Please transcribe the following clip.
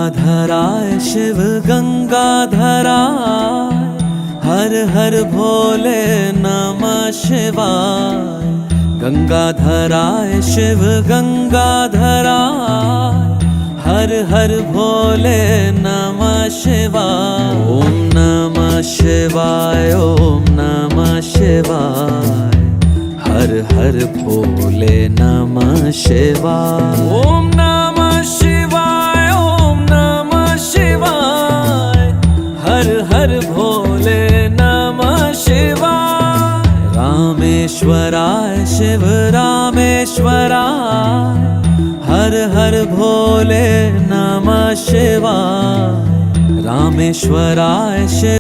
गंगाधराय शिव गंगाधराय, हर हर भोले नमः शिवाय। गंगाधराय शिव गंगाधराय, हर हर भोले नमः शिवाय। ओम नमः शिवाय, ओम नमः शिवाय, हर हर भोले नमः शिवाय। ओम नमः शिवाय, ओम नमः शिवाय, हर हर भोले नमः शिवाय। रामेश्वराय शिव रामेश्वराय, हर हर भोले नमः शिवाय। रामेश्वराय शिव